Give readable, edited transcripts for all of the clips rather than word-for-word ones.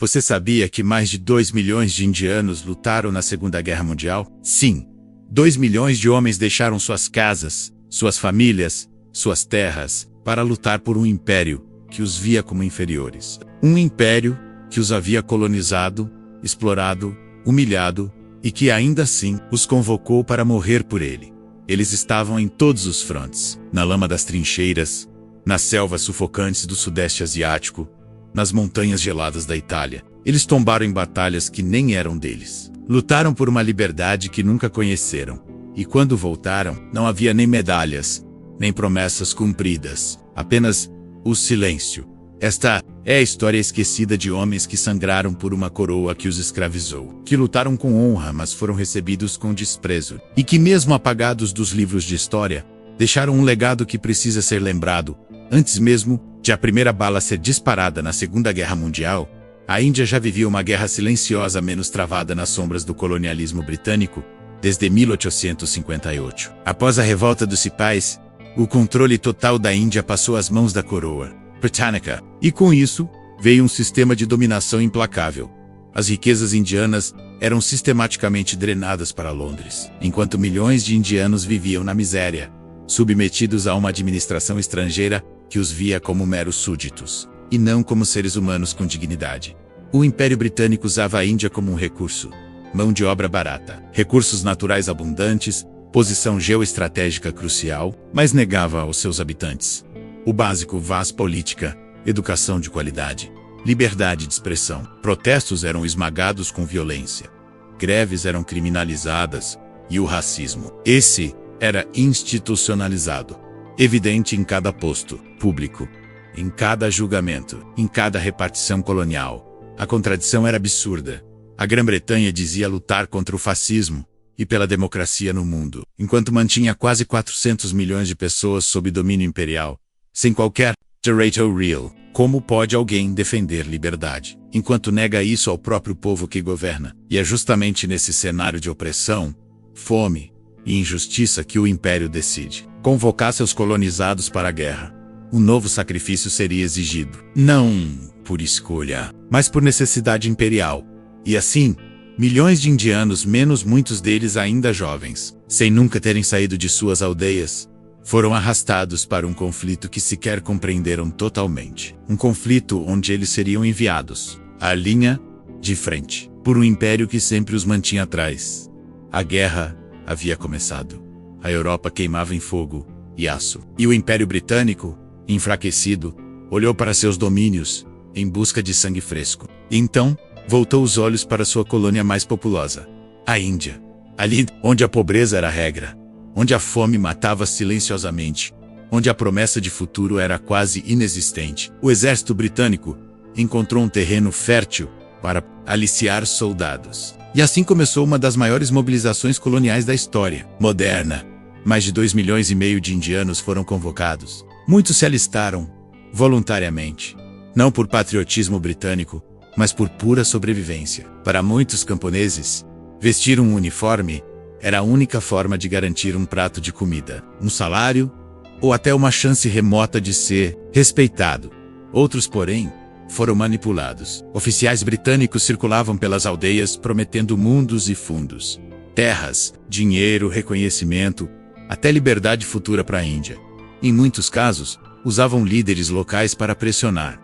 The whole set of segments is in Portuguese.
Você sabia que mais de 2 milhões de indianos lutaram na Segunda Guerra Mundial? Sim, 2 milhões de homens deixaram suas casas, suas famílias, suas terras, para lutar por um império que os via como inferiores. Um império que os havia colonizado, explorado, humilhado e que ainda assim os convocou para morrer por ele. Eles estavam em todos os frontes, na lama das trincheiras, nas selvas sufocantes do Sudeste Asiático, nas montanhas geladas da Itália. Eles tombaram em batalhas que nem eram deles. Lutaram por uma liberdade que nunca conheceram. E quando voltaram, não havia nem medalhas, nem promessas cumpridas. Apenas o silêncio. Esta é a história esquecida de homens que sangraram por uma coroa que os escravizou, que lutaram com honra, mas foram recebidos com desprezo, e que mesmo apagados dos livros de história, deixaram um legado que precisa ser lembrado. Antes mesmo de a primeira bala ser disparada na Segunda Guerra Mundial, a Índia já vivia uma guerra silenciosa menos travada nas sombras do colonialismo britânico, desde 1858. Após a revolta dos Sipais, o controle total da Índia passou às mãos da coroa britânica, e com isso, veio um sistema de dominação implacável. As riquezas indianas eram sistematicamente drenadas para Londres, enquanto milhões de indianos viviam na miséria, submetidos a uma administração estrangeira que os via como meros súditos, e não como seres humanos com dignidade. O Império Britânico usava a Índia como um recurso, mão de obra barata, recursos naturais abundantes, posição geoestratégica crucial, mas negava aos seus habitantes o básico: voz política, educação de qualidade, liberdade de expressão. Protestos eram esmagados com violência, greves eram criminalizadas, e o racismo, esse era institucionalizado, evidente em cada posto público, em cada julgamento, em cada repartição colonial. A contradição era absurda. A Grã-Bretanha dizia lutar contra o fascismo e pela democracia no mundo, enquanto mantinha quase 400 milhões de pessoas sob domínio imperial, sem qualquer territorial real. Como pode alguém defender liberdade, enquanto nega isso ao próprio povo que governa? E é justamente nesse cenário de opressão, fome e injustiça que o império decide convocar seus colonizados para a guerra. Um novo sacrifício seria exigido, não por escolha, mas por necessidade imperial. E assim, milhões de indianos, menos muitos deles ainda jovens, sem nunca terem saído de suas aldeias, foram arrastados para um conflito que sequer compreenderam totalmente. Um conflito onde eles seriam enviados à linha de frente por um império que sempre os mantinha atrás. A guerra havia começado. A Europa queimava em fogo e aço. E o Império Britânico, enfraquecido, olhou para seus domínios em busca de sangue fresco. Então, voltou os olhos para sua colônia mais populosa, a Índia. Ali onde a pobreza era a regra, onde a fome matava silenciosamente, onde a promessa de futuro era quase inexistente, o exército britânico encontrou um terreno fértil para aliciar soldados. E assim começou uma das maiores mobilizações coloniais da história moderna. Mais de 2,5 milhões de indianos foram convocados. Muitos se alistaram voluntariamente, não por patriotismo britânico, mas por pura sobrevivência. Para muitos camponeses, vestir um uniforme era a única forma de garantir um prato de comida, um salário ou até uma chance remota de ser respeitado. Outros, porém, foram manipulados. Oficiais britânicos circulavam pelas aldeias prometendo mundos e fundos, terras, dinheiro, reconhecimento, até liberdade futura para a Índia. Em muitos casos, usavam líderes locais para pressionar.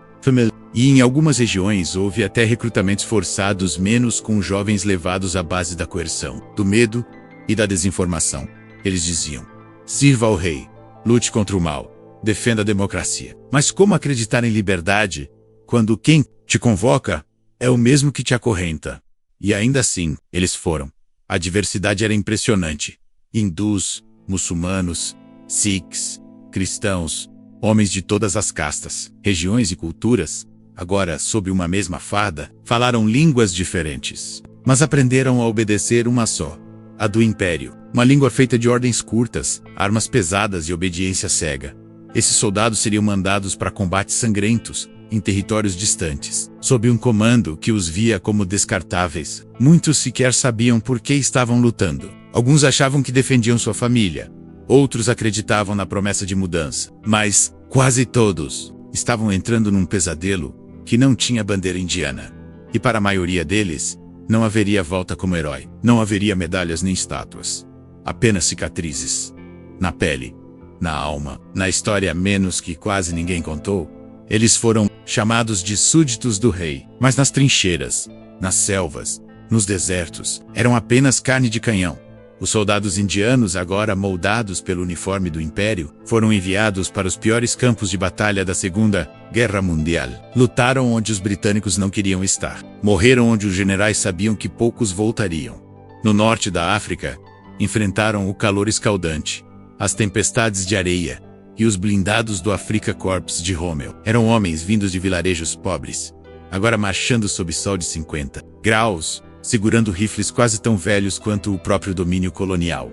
E em algumas regiões houve até recrutamentos forçados, menos com jovens levados à base da coerção, do medo e da desinformação. Eles diziam: sirva ao rei, lute contra o mal, defenda a democracia. Mas como acreditar em liberdade quando quem te convoca é o mesmo que te acorrenta? E ainda assim, eles foram. A diversidade era impressionante. Hindus, muçulmanos, sikhs, cristãos, homens de todas as castas, regiões e culturas, agora sob uma mesma farda, falaram línguas diferentes, mas aprenderam a obedecer uma só, a do império. Uma língua feita de ordens curtas, armas pesadas e obediência cega. Esses soldados seriam mandados para combates sangrentos, em territórios distantes, sob um comando que os via como descartáveis. Muitos sequer sabiam por que estavam lutando. Alguns achavam que defendiam sua família. Outros acreditavam na promessa de mudança. Mas, quase todos, estavam entrando num pesadelo que não tinha bandeira indiana. E para a maioria deles, não haveria volta como herói. Não haveria medalhas nem estátuas. Apenas cicatrizes. Na pele, na alma, na história menos que quase ninguém contou. Eles foram chamados de súditos do rei. Mas nas trincheiras, nas selvas, nos desertos, eram apenas carne de canhão. Os soldados indianos, agora moldados pelo uniforme do Império, foram enviados para os piores campos de batalha da Segunda Guerra Mundial. Lutaram onde os britânicos não queriam estar. Morreram onde os generais sabiam que poucos voltariam. No norte da África, enfrentaram o calor escaldante, as tempestades de areia e os blindados do Afrika Korps de Rommel. Eram homens vindos de vilarejos pobres, agora marchando sob sol de 50 graus, segurando rifles quase tão velhos quanto o próprio domínio colonial.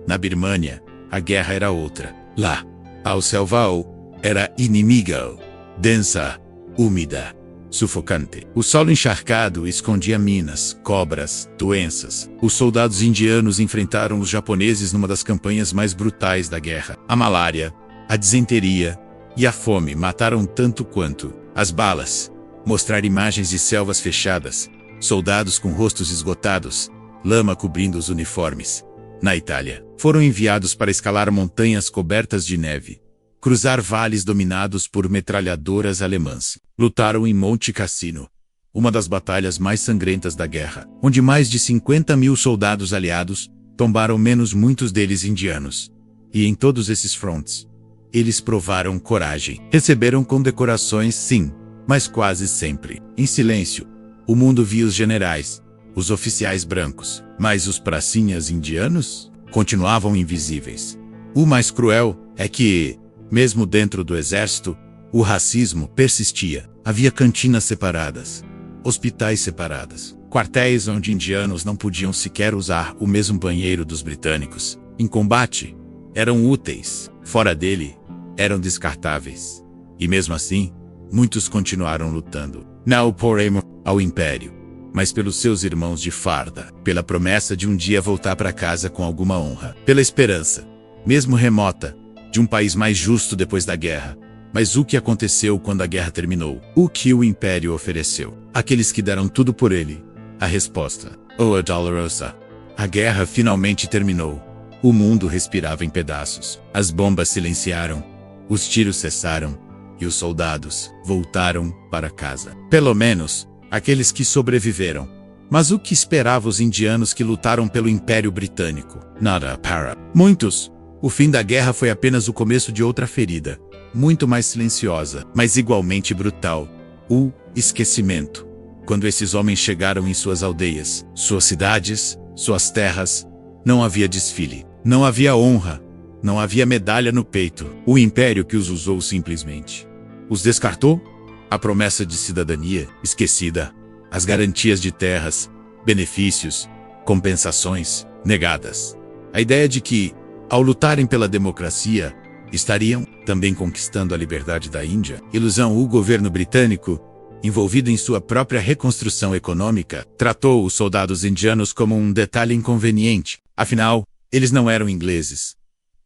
Na Birmânia, a guerra era outra. Lá, a selvação era inimiga, densa, úmida, sufocante. O solo encharcado escondia minas, cobras, doenças. Os soldados indianos enfrentaram os japoneses numa das campanhas mais brutais da guerra. A malária, a disenteria e a fome mataram tanto quanto as balas. Mostrar imagens de selvas fechadas, soldados com rostos esgotados, lama cobrindo os uniformes. Na Itália, foram enviados para escalar montanhas cobertas de neve, cruzar vales dominados por metralhadoras alemãs. Lutaram em Monte Cassino, uma das batalhas mais sangrentas da guerra, onde mais de 50.000 soldados aliados tombaram, menos muitos deles indianos. E em todos esses frontes, eles provaram coragem. Receberam condecorações, sim, mas quase sempre em silêncio. O mundo via os generais, os oficiais brancos, mas os pracinhas indianos continuavam invisíveis. O mais cruel é que, mesmo dentro do exército, o racismo persistia. Havia cantinas separadas, hospitais separados, quartéis onde indianos não podiam sequer usar o mesmo banheiro dos britânicos. Em combate, eram úteis, fora dele, eram descartáveis. E mesmo assim, muitos continuaram lutando. Não por amor ao Império, mas pelos seus irmãos de farda, pela promessa de um dia voltar para casa com alguma honra, pela esperança, mesmo remota, de um país mais justo depois da guerra. Mas o que aconteceu quando a guerra terminou? O que o Império ofereceu? Aqueles que deram tudo por ele. A resposta: a dolorosa. A guerra finalmente terminou. O mundo respirava em pedaços. As bombas silenciaram. Os tiros cessaram. E os soldados voltaram para casa. Pelo menos, aqueles que sobreviveram. Mas o que esperava os indianos que lutaram pelo Império Britânico? Nada para muitos. O fim da guerra foi apenas o começo de outra ferida, muito mais silenciosa, mas igualmente brutal: o esquecimento. Quando esses homens chegaram em suas aldeias, suas cidades, suas terras, não havia desfile, não havia honra, não havia medalha no peito. O Império que os usou simplesmente os descartou. A promessa de cidadania, esquecida. As garantias de terras, benefícios, compensações, negadas. A ideia de que, ao lutarem pela democracia, estariam também conquistando a liberdade da Índia. Ilusão. O governo britânico, envolvido em sua própria reconstrução econômica, tratou os soldados indianos como um detalhe inconveniente. Afinal, eles não eram ingleses.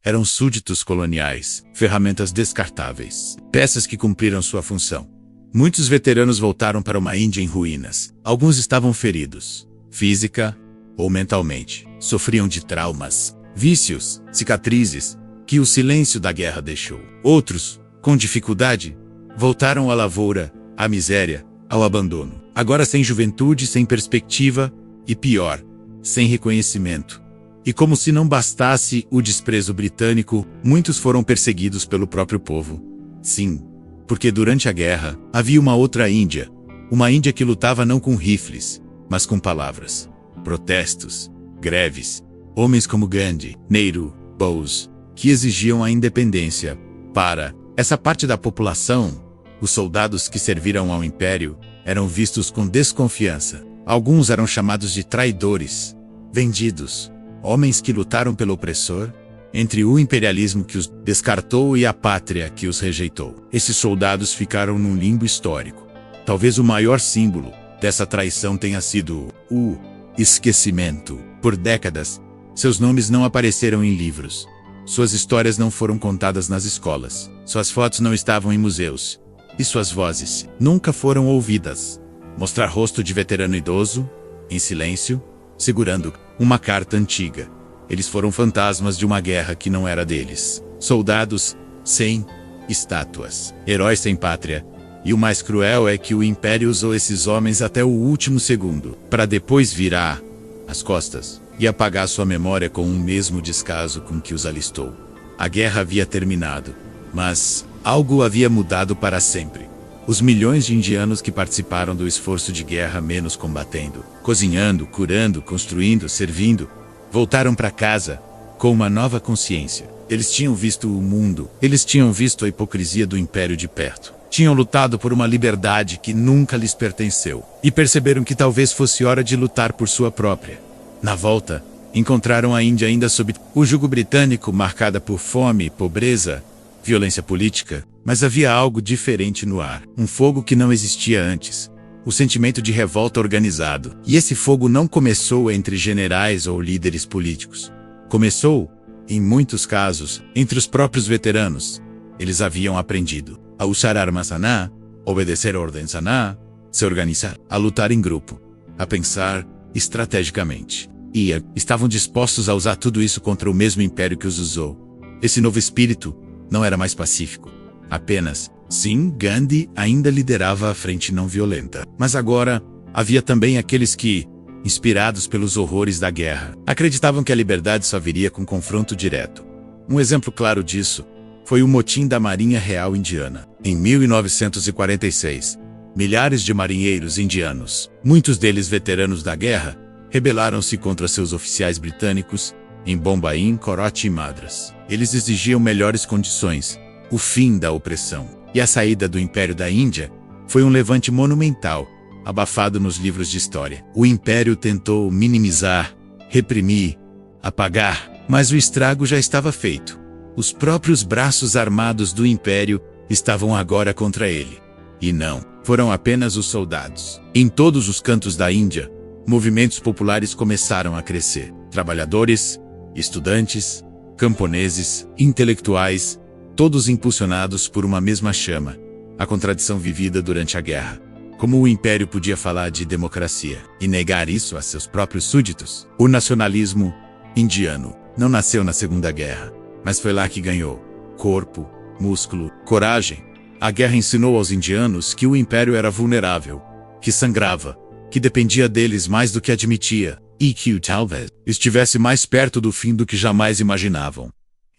Eram súditos coloniais, ferramentas descartáveis, peças que cumpriram sua função. Muitos veteranos voltaram para uma Índia em ruínas. Alguns estavam feridos, física ou mentalmente. Sofriam de traumas, vícios, cicatrizes, que o silêncio da guerra deixou. Outros, com dificuldade, voltaram à lavoura, à miséria, ao abandono. Agora sem juventude, sem perspectiva e, pior, sem reconhecimento. E como se não bastasse o desprezo britânico, muitos foram perseguidos pelo próprio povo. Sim, porque durante a guerra havia uma outra Índia. Uma Índia que lutava não com rifles, mas com palavras. Protestos, greves, homens como Gandhi, Nehru, Bose, que exigiam a independência. Para essa parte da população, os soldados que serviram ao Império eram vistos com desconfiança. Alguns eram chamados de traidores, vendidos. Homens que lutaram pelo opressor, entre o imperialismo que os descartou e a pátria que os rejeitou. Esses soldados ficaram num limbo histórico. Talvez o maior símbolo dessa traição tenha sido o esquecimento. Por décadas, seus nomes não apareceram em livros. Suas histórias não foram contadas nas escolas. Suas fotos não estavam em museus. E suas vozes nunca foram ouvidas. Mostrar rosto de veterano idoso, em silêncio, segurando uma carta antiga. Eles foram fantasmas de uma guerra que não era deles. Soldados sem estátuas. Heróis sem pátria. E o mais cruel é que o Império usou esses homens até o último segundo, para depois virar as costas e apagar sua memória com o mesmo descaso com que os alistou. A guerra havia terminado, mas algo havia mudado para sempre. Os milhões de indianos que participaram do esforço de guerra menos combatendo, cozinhando, curando, construindo, servindo, voltaram para casa com uma nova consciência. Eles tinham visto o mundo, eles tinham visto a hipocrisia do Império de perto. Tinham lutado por uma liberdade que nunca lhes pertenceu. E perceberam que talvez fosse hora de lutar por sua própria. Na volta, encontraram a Índia ainda sob o jugo britânico, marcada por fome, pobreza, violência política. Mas havia algo diferente no ar. Um fogo que não existia antes. O sentimento de revolta organizado. E esse fogo não começou entre generais ou líderes políticos. Começou, em muitos casos, entre os próprios veteranos. Eles haviam aprendido a usar armas saná, obedecer ordens saná, se organizar, a lutar em grupo, a pensar estrategicamente. E estavam dispostos a usar tudo isso contra o mesmo império que os usou. Esse novo espírito não era mais pacífico. Apenas, sim, Gandhi ainda liderava a frente não violenta. Mas agora, havia também aqueles que, inspirados pelos horrores da guerra, acreditavam que a liberdade só viria com confronto direto. Um exemplo claro disso foi o motim da Marinha Real Indiana. Em 1946, milhares de marinheiros indianos, muitos deles veteranos da guerra, rebelaram-se contra seus oficiais britânicos em Bombaim, Korochi e Madras. Eles exigiam melhores condições, o fim da opressão. E a saída do Império da Índia foi um levante monumental, abafado nos livros de história. O Império tentou minimizar, reprimir, apagar, mas o estrago já estava feito. Os próprios braços armados do Império estavam agora contra ele. E não, foram apenas os soldados. Em todos os cantos da Índia, movimentos populares começaram a crescer. Trabalhadores, estudantes, camponeses, intelectuais, todos impulsionados por uma mesma chama, a contradição vivida durante a guerra. Como o Império podia falar de democracia e negar isso a seus próprios súditos? O nacionalismo indiano não nasceu na Segunda Guerra, mas foi lá que ganhou corpo, músculo, coragem. A guerra ensinou aos indianos que o Império era vulnerável, que sangrava, que dependia deles mais do que admitia, e que talvez estivesse mais perto do fim do que jamais imaginavam.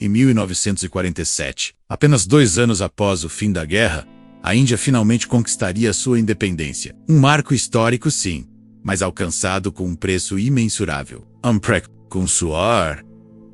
Em 1947, apenas 2 anos após o fim da guerra, a Índia finalmente conquistaria sua independência. Um marco histórico, sim, mas alcançado com um preço imensurável. Com suor,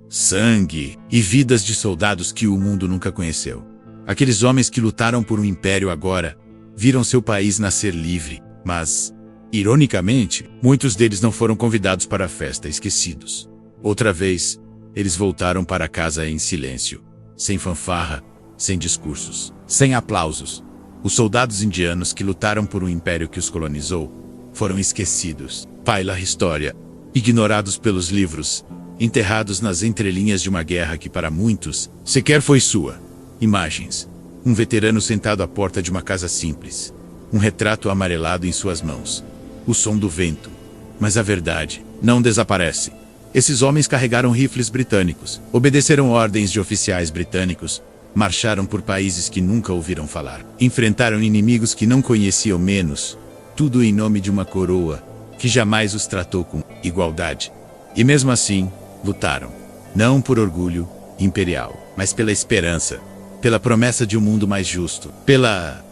sangue e vidas de soldados que o mundo nunca conheceu. Aqueles homens que lutaram por um império agora viram seu país nascer livre, mas, ironicamente, muitos deles não foram convidados para a festa, esquecidos. Outra vez, eles voltaram para casa em silêncio, sem fanfarra, sem discursos, sem aplausos. Os soldados indianos que lutaram por um império que os colonizou foram esquecidos pela história, ignorados pelos livros, enterrados nas entrelinhas de uma guerra que para muitos sequer foi sua. Imagens. Um veterano sentado à porta de uma casa simples. Um retrato amarelado em suas mãos. O som do vento. Mas a verdade não desaparece. Esses homens carregaram rifles britânicos, obedeceram ordens de oficiais britânicos, marcharam por países que nunca ouviram falar, enfrentaram inimigos que não conheciam menos, tudo em nome de uma coroa que jamais os tratou com igualdade. E mesmo assim, lutaram, não por orgulho imperial, mas pela esperança, pela promessa de um mundo mais justo, pela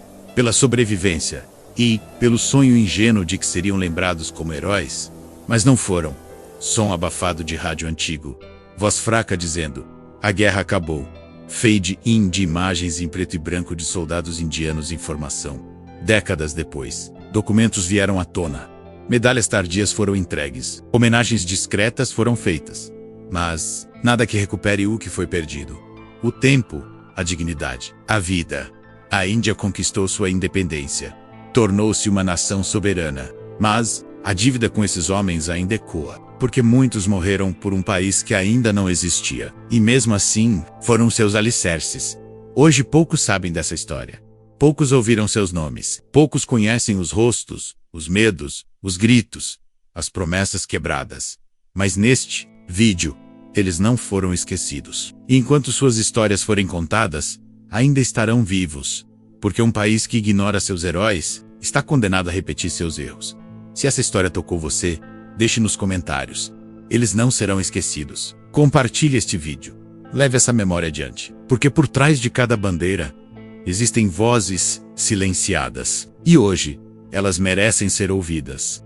sobrevivência e pelo sonho ingênuo de que seriam lembrados como heróis. Mas não foram. Som abafado de rádio antigo, voz fraca dizendo: a guerra acabou. Fade in de imagens em preto e branco de soldados indianos em formação. Décadas depois, documentos vieram à tona. Medalhas tardias foram entregues. Homenagens discretas foram feitas. Mas nada que recupere o que foi perdido. O tempo, a dignidade, a vida. A Índia conquistou sua independência. Tornou-se uma nação soberana. Mas a dívida com esses homens ainda ecoa, porque muitos morreram por um país que ainda não existia. E mesmo assim, foram seus alicerces. Hoje poucos sabem dessa história. Poucos ouviram seus nomes. Poucos conhecem os rostos, os medos, os gritos, as promessas quebradas. Mas neste vídeo, eles não foram esquecidos. E enquanto suas histórias forem contadas, ainda estarão vivos, porque um país que ignora seus heróis está condenado a repetir seus erros. Se essa história tocou você, deixe nos comentários. Eles não serão esquecidos. Compartilhe este vídeo. Leve essa memória adiante, porque por trás de cada bandeira existem vozes silenciadas. E hoje, elas merecem ser ouvidas.